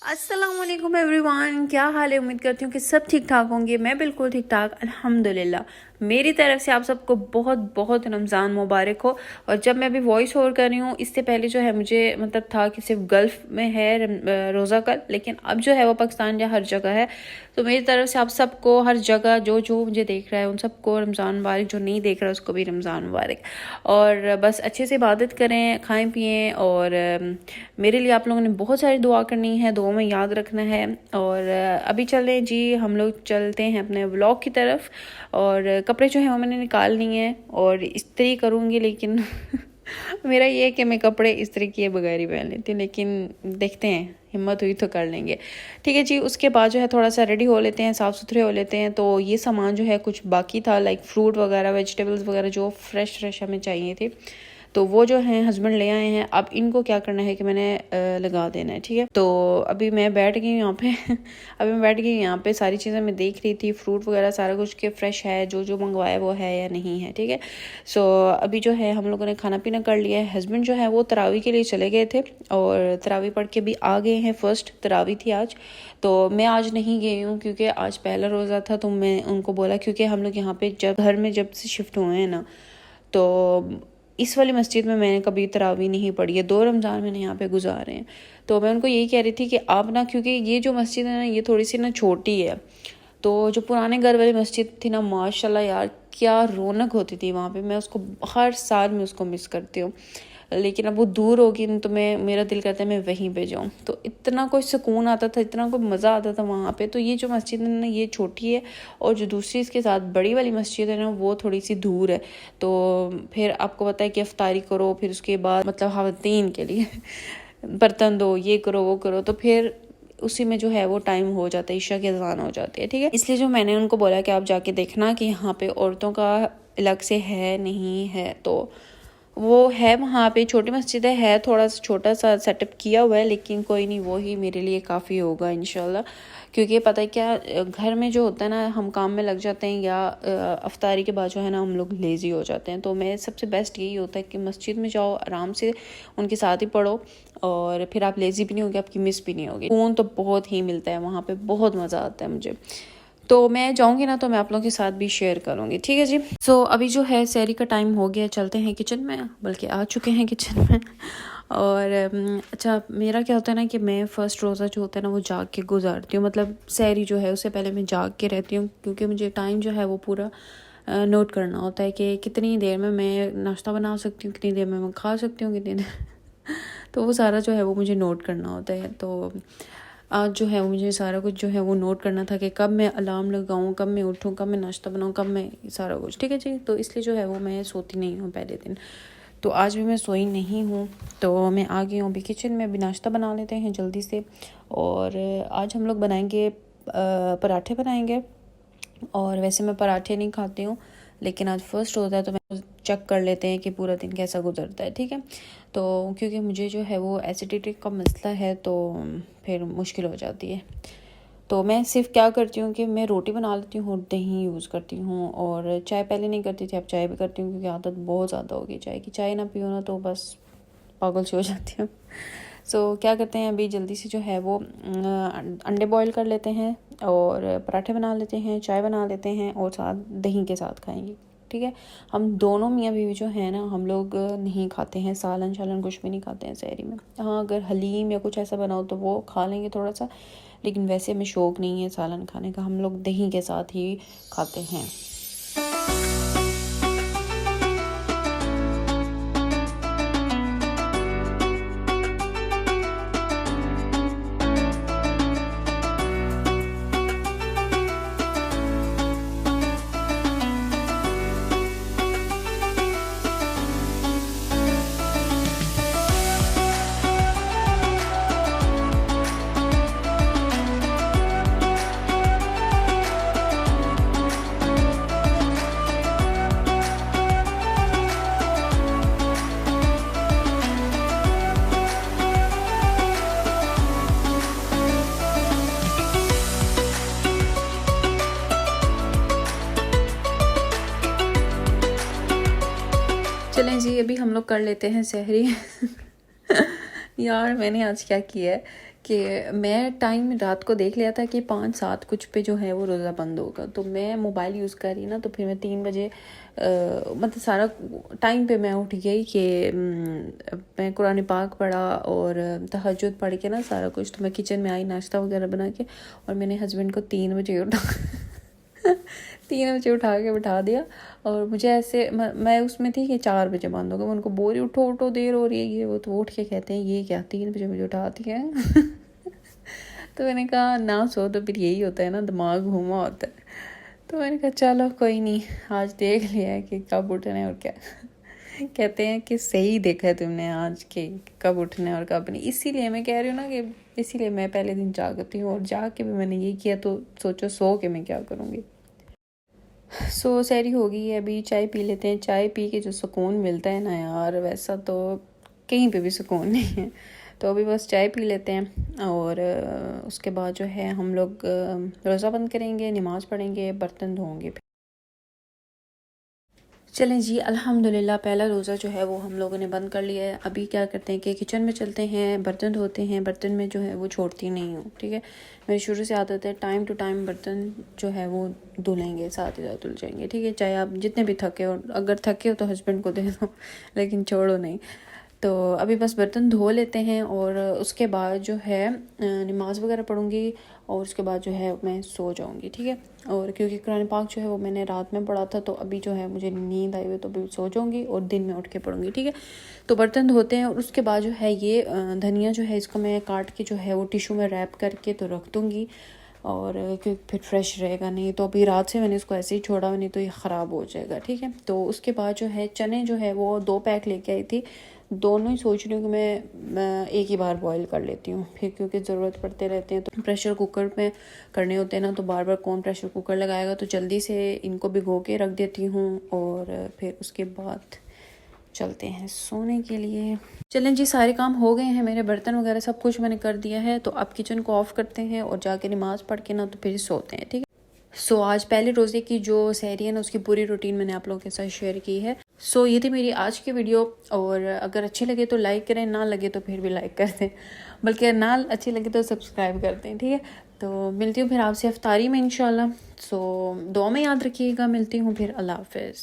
अस्सलाम वालेकुम एवरीवन, क्या हाल है। उम्मीद करती हूँ कि सब ठीक ठाक होंगे। मैं बिल्कुल ठीक ठाक अल्हम्दुलिल्लाह। मेरी तरफ से आप सबको बहुत बहुत रमज़ान मुबारक हो। और जब मैं अभी वॉइस ओवर कर रही हूँ, इससे पहले जो है मुझे मतलब था कि सिर्फ गल्फ़ में है रोज़ा कल, लेकिन अब जो है वो पाकिस्तान या हर जगह है। तो मेरी तरफ से आप सबको हर जगह जो जो मुझे देख रहा है उन सबको रमज़ान मुबारक, जो नहीं देख रहा है उसको भी रमज़ान मुबारक। और बस अच्छे से इबादत करें, खाएं पिएं। और मेरे लिए आप लोगों ने बहुत सारी दुआ करनी है, दुआ में याद रखना है। और अभी चलें जी, हम लोग चलते हैं अपने व्लॉग की तरफ। और कपड़े जो हैं वो मैंने निकाल लिए हैं और इस्त्री करूँगी, लेकिन मेरा ये है कि मैं कपड़े इस्त्री किए बगैर ही पहन लेती हूँ, लेकिन देखते हैं, हिम्मत हुई तो कर लेंगे। ठीक है जी। उसके बाद जो है थोड़ा सा रेडी हो लेते हैं, साफ़ सुथरे हो लेते हैं। तो ये सामान जो है कुछ बाकी था, लाइक फ्रूट वगैरह, वेजिटेबल्स वगैरह जो फ्रेश फ्रेश हमें चाहिए थे, तो वो जो है हस्बैंड ले आए हैं। अब इनको क्या करना है कि मैंने लगा देना है। ठीक है। तो अभी मैं बैठ गई हूँ यहाँ पे अभी मैं बैठ गई यहाँ पे, सारी चीज़ें मैं देख रही थी, फ्रूट वगैरह सारा कुछ के फ्रेश है, जो जो मंगवाया वो है या नहीं है। ठीक है। सो अभी जो है हम लोगों ने खाना पीना कर लिया है। हस्बैंड जो है वो तरावी के लिए चले गए थे और तरावी पढ़ के भी आ गए हैं। फर्स्ट तरावी थी आज। तो मैं आज नहीं गई हूँ क्योंकि आज पहला रोज़ा था। तो मैं उनको बोला, क्योंकि हम लोग यहाँ पे जब घर में जब से शिफ्ट हुए हैं ना, तो इस वाली मस्जिद में मैंने कभी तरावी नहीं पढ़ी है। 2 रमज़ान मैंने यहाँ पे गुजारे हैं। तो मैं उनको यही कह रही थी कि आप ना, क्योंकि ये जो मस्जिद है ना, ये थोड़ी सी ना छोटी है। तो जो पुराने घर वाली मस्जिद थी ना, माशाल्लाह यार क्या रौनक होती थी वहाँ पे। मैं उसको हर साल में उसको मिस करती हूँ, लेकिन अब वो दूर होगी तो मेरा दिल करता है मैं वहीं पे जाऊँ। तो इतना कोई सुकून आता था, इतना कोई मज़ा आता था वहाँ पे। तो ये जो मस्जिद है ना, ये छोटी है, और जो दूसरी इसके साथ बड़ी वाली मस्जिद है ना, वो थोड़ी सी दूर है। तो फिर आपको पता है कि अफ्तारी करो, फिर उसके बाद मतलब ख़वातीन के लिए बर्तन दो, ये करो वो करो, तो फिर उसी में जो है वो टाइम हो जाता है, ईशा की अज़ान हो जाती है। ठीक है। इसलिए जो मैंने उनको बोला कि आप जाके देखना कि यहाँ पे औरतों का अलग से है नहीं है। तो वो है, वहाँ पे छोटी मस्जिद है, थोड़ा सा छोटा सा सेटअप किया हुआ है, लेकिन कोई नहीं, वो ही मेरे लिए काफ़ी होगा इंशाल्लाह। क्योंकि पता है क्या, घर में जो होता है ना, हम काम में लग जाते हैं या अफ्तारी के बाद जो है ना हम लोग लेज़ी हो जाते हैं। तो मैं सबसे बेस्ट यही होता है कि मस्जिद में जाओ, आराम से उनके साथ ही पढ़ो, और फिर आप लेज़ी भी नहीं होगी, आपकी मिस भी नहीं होगी। सुकून तो बहुत ही मिलता है वहाँ पे, बहुत मज़ा आता है मुझे। तो मैं जाऊँगी ना तो मैं आप लोगों के साथ भी शेयर करूँगी। ठीक है जी। अभी जो है सहरी का टाइम हो गया, चलते हैं किचन में, बल्कि आ चुके हैं किचन में। और अच्छा, मेरा क्या होता है ना कि मैं फ़र्स्ट रोज़ा जो होता है ना वो जाग के गुजारती हूँ। मतलब सहरी जो है उससे पहले मैं जाग के रहती हूँ, क्योंकि मुझे टाइम जो है वो पूरा नोट करना होता है कि कितनी देर में मैं नाश्ता बना सकती हूँ, कितनी देर में मैं खा सकती हूँ, कितनी देर तो वो सारा जो है वो मुझे नोट करना होता है। तो आज जो है मुझे सारा कुछ जो है वो नोट करना था कि कब मैं अलार्म लगाऊं, कब मैं उठूं, कब मैं नाश्ता बनाऊं, कब मैं सारा कुछ। ठीक है जी। तो इसलिए जो है वो मैं सोती नहीं हूँ पहले दिन। तो आज भी मैं सोई नहीं हूँ, तो मैं आ गई हूँ अभी किचन में। अभी नाश्ता बना लेते हैं जल्दी से। और आज हम लोग बनाएंगे पराठे बनाएंगे। और वैसे मैं पराठे नहीं खाती हूँ, लेकिन आज फर्स्ट होता है तो मैं चेक कर लेते हैं कि पूरा दिन कैसा गुजरता है। ठीक है। तो क्योंकि मुझे जो है वो एसिडिटी का मसला है, तो फिर मुश्किल हो जाती है। तो मैं सिर्फ क्या करती हूँ कि मैं रोटी बना लेती हूँ, दही यूज़ करती हूँ, और चाय पहले नहीं करती थी, अब चाय भी करती हूँ, क्योंकि आदत बहुत ज़्यादा होगी चाय की। चाय ना पियो ना तो बस पागल सी हो जाती हूँ। क्या करते हैं, अभी जल्दी से जो है वो अंडे बॉईल कर लेते हैं, और पराठे बना लेते हैं, चाय बना लेते हैं, और साथ दही के साथ खाएंगे। ठीक है। हम दोनों मियाँ बीवी जो है ना, हम लोग नहीं खाते हैं सालन शालन, कुछ भी नहीं खाते हैं सहरी में। हाँ, अगर हलीम या कुछ ऐसा बनाओ तो वो खा लेंगे थोड़ा सा, लेकिन वैसे हमें शौक़ नहीं है सालन खाने का, हम लोग दही के साथ ही खाते हैं। चलें जी, अभी हम लोग कर लेते हैं सहरी। यार मैंने आज क्या किया है कि मैं टाइम रात को देख लिया था कि 5-7 कुछ पे जो है वो रोज़ा बंद होगा। तो मैं मोबाइल यूज़ करी ना, तो फिर मैं 3 बजे मतलब सारा टाइम पे मैं उठ गई कि मैं कुरान पाक पढ़ा और तहज्जुद पढ़ के ना सारा कुछ। तो मैं किचन में आई नाश्ता वगैरह बना के, और मैंने हस्बैंड को 3 बजे उठा 3 बजे उठा के बिठा दिया। और मुझे ऐसे मैं उसमें थी कि 4 बजे बंद होगा। मैं उनको बोल रही उठो उठो, देर हो रही है ये वो। तो उठ के कहते हैं ये क्या 3 बजे मुझे उठाती है। तो मैंने कहा ना सो तो फिर यही होता है ना, दिमाग घूमा होता है। तो मैंने कहा चलो कोई नहीं, आज देख लिया है कि कब उठना है और क्या। कहते हैं कि सही देखा है तुमने आज के कब उठना है और कब नहीं। इसीलिए मैं कह रही हूँ ना कि इसीलिए मैं पहले दिन जागती हूँ, और जाग के भी मैंने ये किया, तो सोचो सो के मैं क्या करूँगी। सो सहरी हो गई है, अभी चाय पी लेते हैं। चाय पी के जो सुकून मिलता है ना यार, वैसा तो कहीं पे भी सुकून नहीं है। तो अभी बस चाय पी लेते हैं, और उसके बाद जो है हम लोग रोज़ा बंद करेंगे, नमाज़ पढ़ेंगे, बर्तन धोएंगे। चलें जी, अल्हम्दुलिल्लाह पहला रोज़ा जो है वो हम लोगों ने बंद कर लिया है। अभी क्या करते हैं कि किचन में चलते हैं, बर्तन धोते हैं। बर्तन में जो है वो छोड़ती नहीं हूँ, ठीक है। मेरी शुरू से आदत है टाइम टू टाइम बर्तन जो है वो धुलेंगे, साथ ही साथ धुल जाएंगे, ठीक है। चाहे आप जितने भी थके हो, अगर थके हो तो हस्बैंड को दे दो, लेकिन छोड़ो नहीं। तो अभी बस बर्तन धो लेते हैं, और उसके बाद जो है नमाज़ वगैरह पढ़ूँगी, और उसके बाद जो है मैं सो जाऊँगी, ठीक है। और क्योंकि कुरान पाक जो है वो मैंने रात में पढ़ा था, तो अभी जो है मुझे नींद आई हुई, तो अभी सो जाऊँगी और दिन में उठ के पढ़ूँगी, ठीक है। तो बर्तन धोते हैं, और उसके बाद जो है ये धनिया जो है इसको मैं काट के जो है वो टिशू में रैप करके तो रख दूँगी, और क्योंकि फिर फ्रेश रहेगा। नहीं तो अभी रात से मैंने इसको ऐसे ही छोड़ा, नहीं तो ये ख़राब हो जाएगा, ठीक है। तो उसके बाद जो है चने जो है वो 2 पैक लेके आई थी। दोनों ही सोच रही हूँ कि मैं एक ही बार बॉईल कर लेती हूँ, फिर क्योंकि ज़रूरत पड़ते रहते हैं। तो प्रेशर कुकर में करने होते हैं ना, तो बार बार कौन प्रेशर कुकर लगाएगा। तो जल्दी से इनको भिगो के रख देती हूँ, और फिर उसके बाद चलते हैं सोने के लिए। चलें जी, सारे काम हो गए हैं मेरे, बर्तन वगैरह सब कुछ मैंने कर दिया है। तो अब किचन को ऑफ़ करते हैं और जाके नमाज़ पढ़ के ना तो फिर सोते हैं, ठीक है। सो आज पहले रोज़े की जो सहरी है ना, उसकी पूरी रूटीन मैंने आप लोगों के साथ शेयर की है। सो ये थी मेरी आज की वीडियो, और अगर अच्छी लगे तो लाइक करें, ना लगे तो फिर भी लाइक कर दें, बल्कि ना अच्छी लगे तो सब्सक्राइब कर दें, ठीक है। तो मिलती हूँ फिर आपसे इफ्तारी में इंशाल्लाह। सो दुआ में याद रखिएगा, मिलती हूँ फिर, अल्लाह हाफ़िज़।